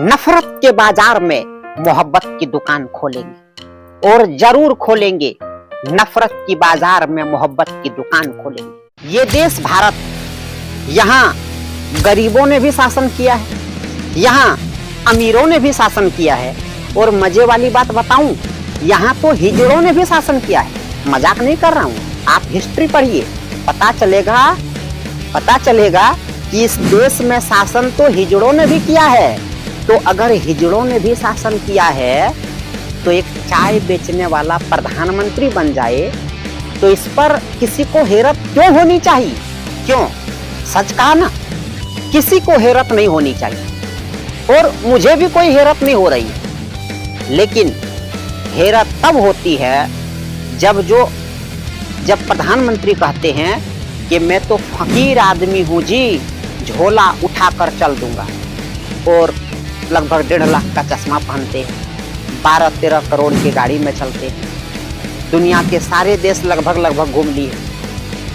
नफरत के बाजार में मोहब्बत की दुकान खोलेंगे और जरूर खोलेंगे। नफरत की बाजार में मोहब्बत की दुकान खोलेंगे। ये देश भारत, यहाँ गरीबों ने भी शासन किया है, यहाँ अमीरों ने भी शासन किया है, और मजे वाली बात बताऊं, यहाँ तो हिजड़ों ने भी शासन किया है। मजाक नहीं कर रहा हूँ, आप हिस्ट्री पढ़िए, पता चलेगा कि इस देश में शासन तो हिजड़ों ने भी किया है। तो अगर हिजड़ों ने भी शासन किया है तो एक चाय बेचने वाला प्रधानमंत्री बन जाए तो इस पर किसी को हैरत क्यों होनी चाहिए? क्यों? सच कहा ना, किसी को हैरत नहीं होनी चाहिए, और मुझे भी कोई हैरत नहीं हो रही है। लेकिन हैरत तब होती है जब प्रधानमंत्री कहते हैं कि मैं तो फकीर आदमी हूं जी, झोला उठाकर चल दूंगा, और लगभग 1.5 लाख का चश्मा पहनते हैं, 12-13 करोड़ की गाड़ी में चलते हैं, दुनिया के सारे देश लगभग घूम लिए।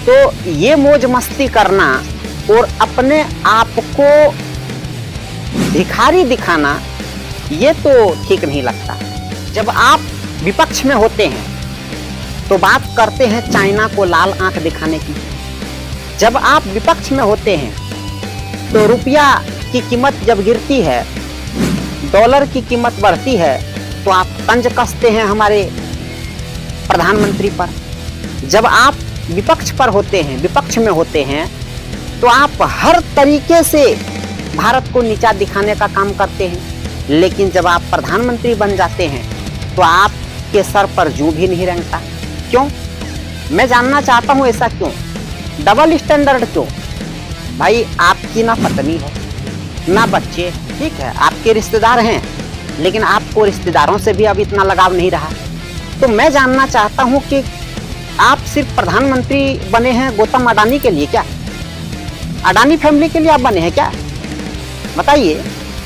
तो ये मौज मस्ती करना और अपने आप को भिखारी दिखाना, ये तो ठीक नहीं लगता। जब आप विपक्ष में होते हैं तो बात करते हैं चाइना को लाल आंख दिखाने की। जब आप विपक्ष में होते हैं तो रुपया की कीमत जब गिरती है, डॉलर की कीमत बढ़ती है, तो आप तंज कसते हैं हमारे प्रधानमंत्री पर। जब आप विपक्ष में होते हैं तो आप हर तरीके से भारत को नीचा दिखाने का काम करते हैं। लेकिन जब आप प्रधानमंत्री बन जाते हैं तो आपके सर पर जूं भी नहीं रेंगता। क्यों? मैं जानना चाहता हूं, ऐसा क्यों? डबल स्टैंडर्ड क्यों? भाई, आपकी ना पत्नी है ना बच्चे, ठीक है, आपके रिश्तेदार हैं, लेकिन आपको रिश्तेदारों से भी अब इतना लगाव नहीं रहा। तो मैं जानना चाहता हूं कि आप सिर्फ प्रधानमंत्री बने हैं गौतम अडानी के लिए क्या? अडानी फैमिली के लिए आप बने हैं क्या? बताइए।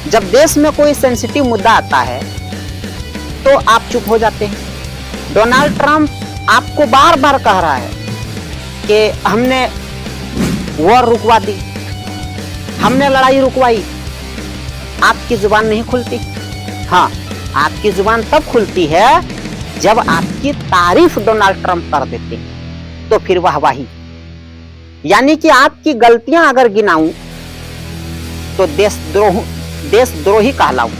जब देश में कोई सेंसिटिव मुद्दा आता है तो आप चुप हो जाते हैं। डोनाल्ड ट्रंप आपको बार बार कह रहा है कि हमने वॉर रुकवा दी, हमने लड़ाई रुकवाई, आपकी जुबान नहीं खुलती। हाँ, आपकी जुबान तब खुलती है जब आपकी तारीफ डोनाल्ड ट्रंप कर देते हैं, तो फिर वाहवाही। यानी कि आपकी गलतियां अगर गिनाऊं तो देशद्रोही कहलाऊं,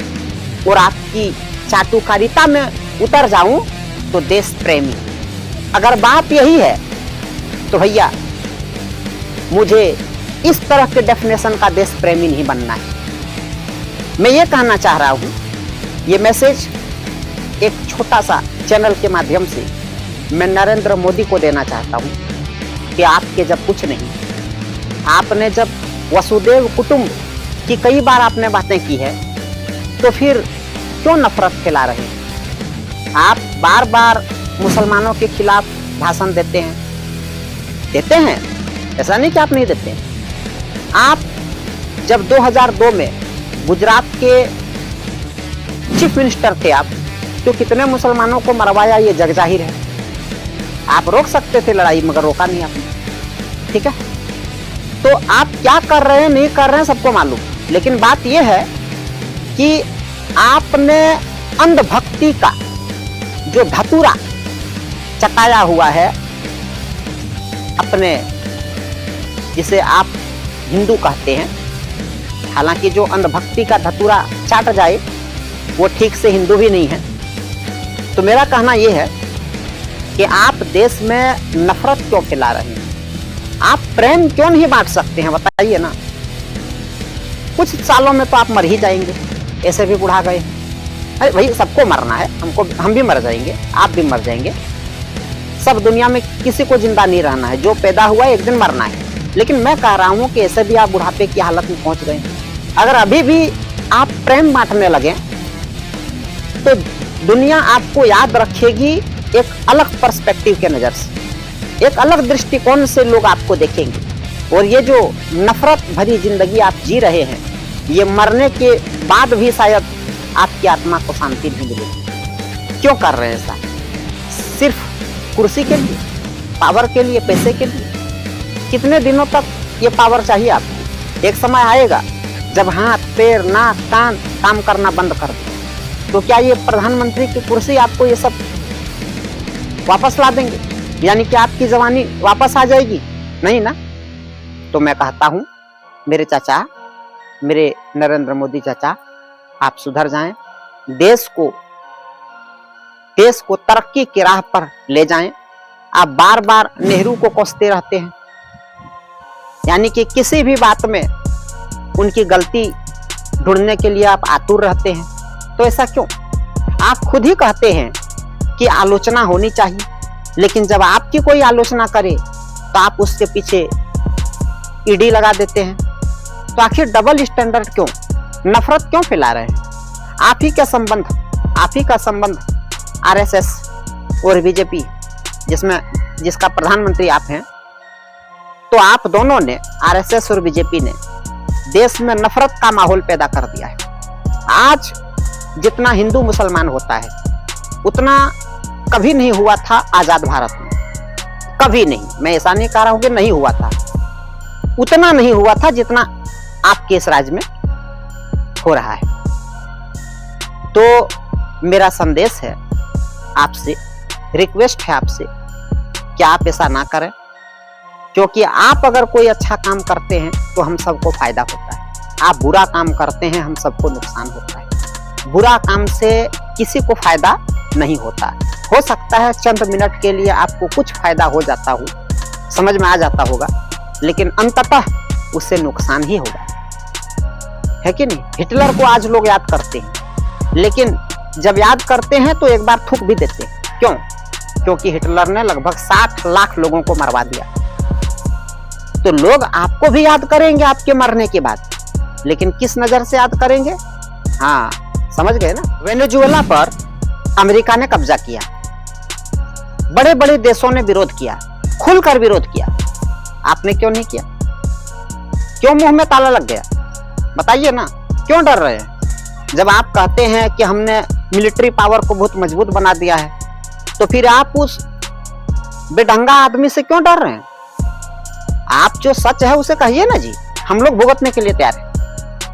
और आपकी चाटुकारिता में उतर जाऊं तो देश प्रेमी। अगर बात यही है तो भैया, मुझे इस तरह के डेफिनेशन का देश प्रेमी नहीं बनना है। मैं ये कहना चाह रहा हूं, ये मैसेज एक छोटा सा चैनल के माध्यम से मैं नरेंद्र मोदी को देना चाहता हूं कि आपके जब कुछ नहीं, आपने जब वसुदेव कुटुंब की कई बार आपने बातें की है, तो फिर क्यों नफरत फैला रहे हैं? आप बार बार मुसलमानों के खिलाफ भाषण देते हैं, ऐसा नहीं कि आप नहीं देते हैं। आप जब 2002 में गुजरात के चीफ मिनिस्टर थे आप, तो कितने मुसलमानों को मरवाया ये जग जाहिर है। आप रोक सकते थे लड़ाई, मगर रोका नहीं आपने, ठीक है? तो आप क्या कर रहे हैं, नहीं कर रहे हैं, सबको मालूम। लेकिन बात यह है कि आपने अंधभक्ति का जो धतूरा चटाया हुआ है अपने, जिसे आप हिंदू कहते हैं, हालांकि जो अंधभक्ति का धतूरा चाट जाए वो ठीक से हिंदू भी नहीं है। तो मेरा कहना यह है कि आप देश में नफरत क्यों फैला रहे हैं? आप प्रेम क्यों नहीं बांट सकते हैं? बताइए ना। कुछ सालों में तो आप मर ही जाएंगे, ऐसे भी बुढ़ा गए। अरे भाई, सबको मरना है, हम भी मर जाएंगे, आप भी मर जाएंगे। सब दुनिया में किसी को जिंदा नहीं रहना है, जो पैदा हुआ है एक दिन मरना है। लेकिन मैं कह रहा हूं कि ऐसे भी आप बुढ़ापे की हालत में पहुंच गए। अगर अभी भी आप प्रेम बांटने लगे तो दुनिया आपको याद रखेगी एक अलग पर्सपेक्टिव के नजर से, एक अलग दृष्टिकोण से लोग आपको देखेंगे। और ये जो नफरत भरी जिंदगी आप जी रहे हैं, ये मरने के बाद भी शायद आपकी आत्मा को शांति नहीं मिलेगी। क्यों कर रहे हैं ऐसा? सिर्फ कुर्सी के लिए, पावर के लिए, पैसे के लिए? कितने दिनों तक ये पावर चाहिए आपको? एक समय आएगा जब हाथ पैर नाक कान काम करना बंद कर दे, तो क्या ये प्रधानमंत्री की कुर्सी आपको ये सब वापस ला देंगे? यानी कि आपकी जवानी वापस आ जाएगी? नहीं ना। तो मैं कहता हूं मेरे चाचा, मेरे नरेंद्र मोदी चाचा, आप सुधर जाएं, देश को तरक्की की राह पर ले जाएं। आप बार बार नेहरू को कोसते रहते हैं, यानी कि किसी भी बात में उनकी गलती ढूंढने के लिए आप आतुर रहते हैं। तो ऐसा क्यों? आप खुद ही कहते हैं कि आलोचना होनी चाहिए, लेकिन जब आपकी कोई आलोचना करे तो आप उसके पीछे ईडी लगा देते हैं। तो आखिर डबल स्टैंडर्ड क्यों? नफरत क्यों फैला रहे हैं? आप ही का संबंध आरएसएस और बीजेपी, जिसका प्रधानमंत्री आप हैं, तो आप दोनों ने, आरएसएस और बीजेपी ने, देश में नफरत का माहौल पैदा कर दिया है। आज जितना हिंदू मुसलमान होता है उतना कभी नहीं हुआ था आजाद भारत में, कभी नहीं। मैं ऐसा नहीं कह रहा हूं कि नहीं हुआ था, उतना नहीं हुआ था जितना आपके इस राज्य में हो रहा है। तो मेरा संदेश है आपसे, रिक्वेस्ट है आपसे कि आप ऐसा ना करें, क्योंकि आप अगर कोई अच्छा काम करते हैं तो हम सबको फायदा होता है। आप बुरा काम करते हैं, हम सबको नुकसान होता है। बुरा काम से किसी को फायदा नहीं होता। हो सकता है चंद मिनट के लिए आपको कुछ फायदा हो जाता हो, समझ में आ जाता होगा, लेकिन अंततः उससे नुकसान ही होगा, है कि नहीं? हिटलर को आज लोग याद करते हैं, लेकिन जब याद करते हैं तो एक बार थूक भी देते हैं। क्यों? क्योंकि हिटलर ने लगभग 60 लाख लोगों को मरवा दिया। तो लोग आपको भी याद करेंगे आपके मरने के बाद, लेकिन किस नजर से याद करेंगे? हाँ, समझ गए ना। वेनेजुएला पर अमेरिका ने कब्जा किया, बड़े बड़े देशों ने विरोध किया, खुलकर विरोध किया। आपने क्यों नहीं किया? क्यों मुंह में ताला लग गया? बताइए ना, क्यों डर रहे हैं? जब आप कहते हैं कि हमने मिलिट्री पावर को बहुत मजबूत बना दिया है, तो फिर आप उस बेढंगा आदमी से क्यों डर रहे हैं? आप जो सच है उसे कहिए ना जी, हम लोग भुगतने के लिए तैयार हैं।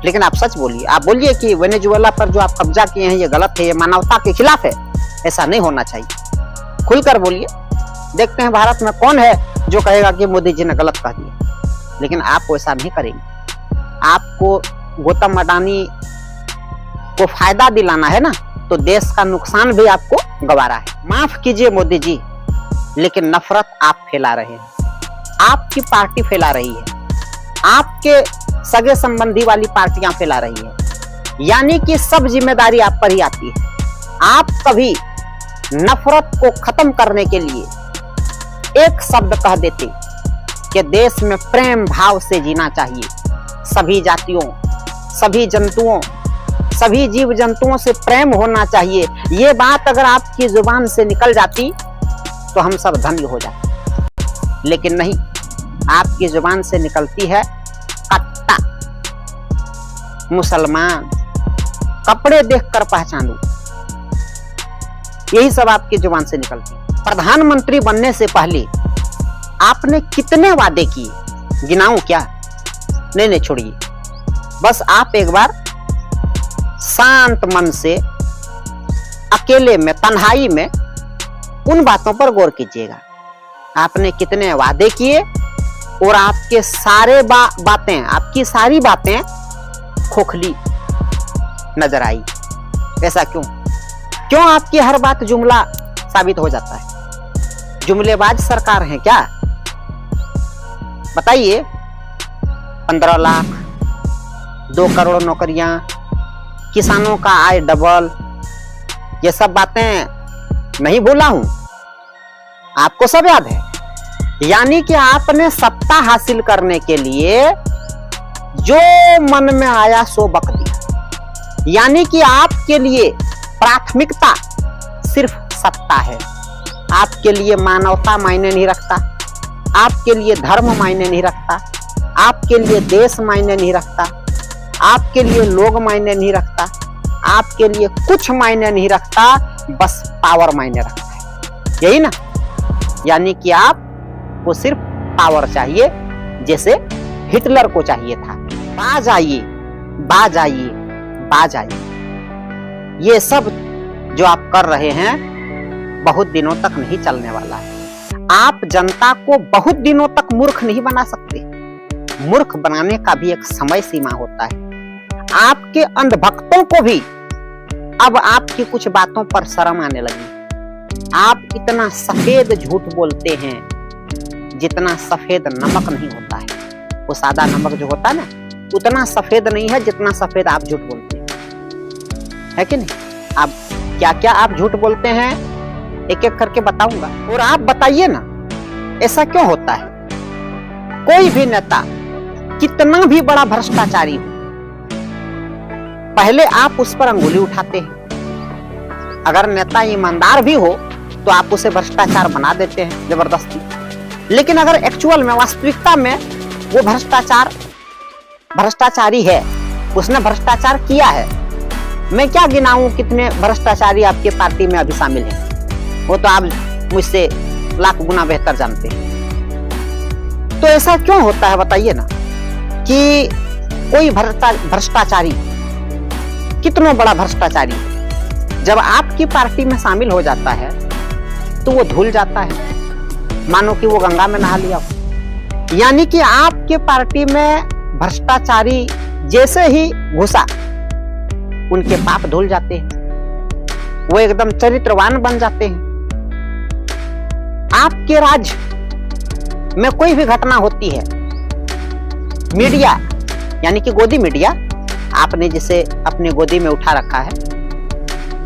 लेकिन आप सच बोलिए, आप बोलिए कि वेनेजुएला पर जो आप कब्जा किए हैं ये गलत है, ये मानवता के खिलाफ है, ऐसा नहीं होना चाहिए। खुलकर बोलिए, देखते हैं भारत में कौन है जो कहेगा कि मोदी जी ने गलत कह दिया। लेकिन आप वैसा नहीं करेंगे। आपको गौतम अडानी को फायदा दिलाना है ना, तो देश का नुकसान भी आपको गवारा है। माफ कीजिए मोदी जी, लेकिन नफरत आप फैला रहे हैं, आपकी पार्टी फैला रही है, आपके सगे संबंधी वाली पार्टियां फैला रही है, यानी कि सब जिम्मेदारी आप पर ही आती है। आप कभी नफरत को खत्म करने के लिए एक शब्द कह देते कि देश में प्रेम भाव से जीना चाहिए, सभी जातियों, सभी जंतुओं, सभी जीव जंतुओं से प्रेम होना चाहिए, ये बात अगर आपकी जुबान से निकल जाती तो हम सब धन्य हो जाते। लेकिन नहीं, आपकी जुबान से निकलती है कट्टा, मुसलमान, कपड़े देखकर पहचानू, यही सब आपकी जुबान से निकलती है। प्रधानमंत्री बनने से पहले आपने कितने वादे किए, गिनाऊं क्या? नहीं छोड़िए, बस आप एक बार शांत मन से अकेले में, तन्हाई में उन बातों पर गौर कीजिएगा। आपने कितने वादे किए और आपके सारे बातें, आपकी सारी बातें खोखली नजर आई। ऐसा क्यों? क्यों आपकी हर बात जुमला साबित हो जाता है? जुमलेबाज सरकार है क्या? बताइए, 15 लाख, 2 करोड़ नौकरियां, किसानों का आय डबल, ये सब बातें नहीं भूला हूं, आपको सब याद है। यानी कि आपने सत्ता हासिल करने के लिए जो मन में आया सो बक दिया, यानी कि आपके लिए प्राथमिकता सिर्फ सत्ता है। आपके लिए मानवता मायने नहीं रखता, आपके लिए धर्म मायने नहीं रखता, आपके लिए देश मायने नहीं रखता, आपके लिए लोग मायने नहीं रखता, आपके लिए कुछ मायने नहीं रखता, बस पावर मायने रखता है, यही ना? यानी कि आपको सिर्फ पावर चाहिए, जैसे हिटलर को चाहिए था। बाज आइए, बाज आइए, बाज आइए। ये सब जो आप कर रहे हैं बहुत दिनों तक नहीं चलने वाला है। आप जनता को बहुत दिनों तक मूर्ख नहीं बना सकते। मूर्ख बनाने का भी एक समय सीमा होता है। आपके अंधभक्तों को भी अब आपकी कुछ बातों पर शर्म आने लगी। आप इतना सफेद झूठ बोलते हैं जितना सफेद नमक नहीं होता है। वो सादा नमक जो होता है ना, उतना सफेद नहीं है जितना सफेद आप झूठ बोलते हैं, है कि नहीं? आप क्या क्या आप झूठ बोलते हैं एक एक करके बताऊंगा, और आप बताइए ना ऐसा क्यों होता है। कोई भी नेता कितना भी बड़ा भ्रष्टाचारी हो, पहले आप उस पर अंगुली उठाते हैं। अगर नेता ईमानदार भी हो तो आप उसे भ्रष्टाचार बना देते हैं जबरदस्ती। लेकिन अगर एक्चुअल में, वास्तविकता में वो भ्रष्टाचारी है, उसने भ्रष्टाचार किया है। मैं क्या गिनाऊं कितने भ्रष्टाचारी आपके पार्टी में अभी शामिल हैं, वो तो आप मुझसे लाख गुना बेहतर जानते हैं। तो ऐसा क्यों होता है बताइए ना, कि कोई भ्रष्टाचारी, कितना बड़ा भ्रष्टाचारी, जब आपकी पार्टी में शामिल हो जाता है तो वो धुल जाता है, मानो कि वो गंगा में नहा लिया हो। यानी कि आपके पार्टी में भ्रष्टाचारी जैसे ही घुसा, उनके पाप धुल जाते हैं, वो एकदम चरित्रवान बन जाते हैं। आपके राज्य में कोई भी घटना होती है, मीडिया यानी कि गोदी मीडिया, आपने जिसे अपने गोदी में उठा रखा है,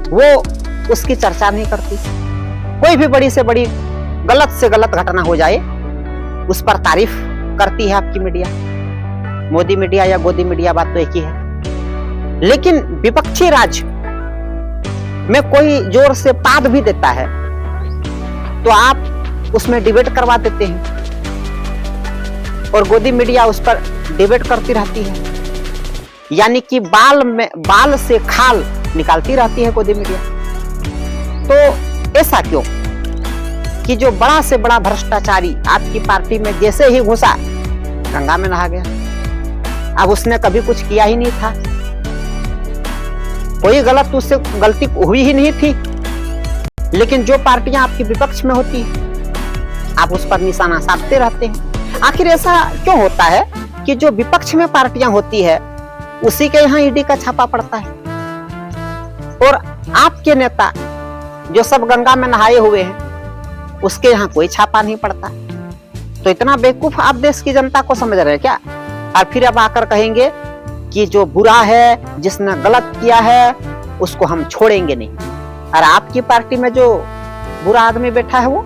वो उसकी चर्चा नहीं करती। कोई भी बड़ी से बड़ी गलत से गलत घटना हो जाए, उस पर तारीफ करती है आपकी मीडिया। मोदी मीडिया या गोदी मीडिया, बात तो एक ही है। लेकिन विपक्षी राज्य में कोई जोर से पाद भी देता है तो आप उसमें डिबेट करवा देते हैं, और गोदी मीडिया उस पर डिबेट करती रहती है। यानी कि बाल से खाल निकालती रहती है गोदी मीडिया। तो ऐसा क्यों कि जो बड़ा से बड़ा भ्रष्टाचारी आपकी पार्टी में जैसे ही घुसा, गंगा में नहा गया। अब उसने कभी कुछ किया ही नहीं था, कोई गलत उससे गलती हुई ही नहीं थी। लेकिन जो पार्टियां आपकी विपक्ष में होती है, आप उस पर निशाना साधते रहते हैं। आखिर ऐसा क्यों होता है कि जो विपक्ष में पार्टियां होती है उसी के यहाँ ईडी का छापा पड़ता है, और आपके नेता जो सब गंगा में नहाए हुए हैं उसके यहाँ कोई छापा नहीं पड़ता? तो इतना बेवकूफ आप देश की जनता को समझ रहे हैं क्या? और फिर अब आकर कहेंगे कि जो बुरा है, जिसने गलत किया है, उसको हम छोड़ेंगे नहीं। और आपकी पार्टी में जो बुरा आदमी बैठा है, वो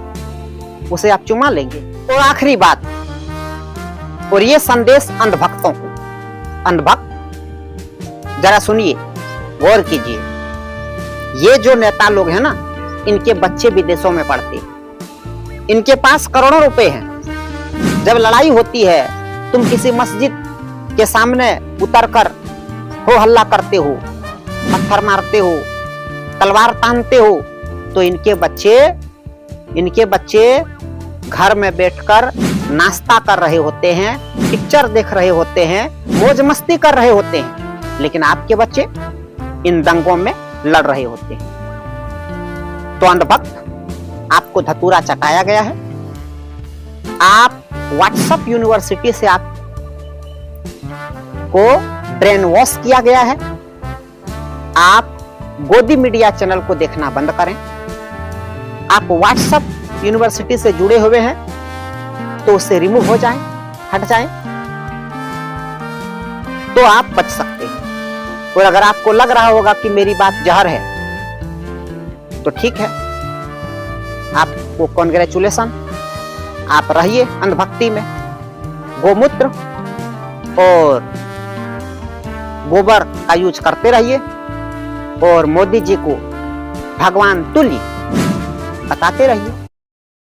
उसे आप चुमा लेंगे। तो आखिरी बात, और ये संदेश अंधभक्तों को, अंधभक्त जरा सुनिए, गौर कीजिए। ये जो नेता लोग हैं ना, इनके बच्चे विदेशों में पढ़ते हैं, इनके पास करोड़ों रुपए हैं। जब लड़ाई होती है, तुम किसी मस्जिद के सामने उतरकर हो हल्ला करते हो, पत्थर मारते हो, तलवार तानते हो, तो इनके बच्चे घर में बैठकर नाश्ता कर रहे होते हैं, पिक्चर देख रहे होते हैं, मौज मस्ती कर रहे होते हैं। लेकिन आपके बच्चे इन दंगों में लड़ रहे होते हैं। तो अंधभक्त, आपको धतूरा चटाया गया है। आप व्हाट्सएप यूनिवर्सिटी से आप को ब्रेन वॉश किया गया है। आप गोदी मीडिया चैनल को देखना बंद करें। आप व्हाट्सएप यूनिवर्सिटी से जुड़े हुए हैं तो उससे रिमूव हो जाएं, हट जाएं, तो आप बच सकते हैं। और अगर आपको लग रहा होगा कि मेरी बात जहर है, तो ठीक है, आपको कॉन्ग्रेचुलेशन, आप रहिए अंधभक्ति में। गोमूत्र और गोबर का यूज करते रहिए, और मोदी जी को भगवान तुल्य बताते रहिए।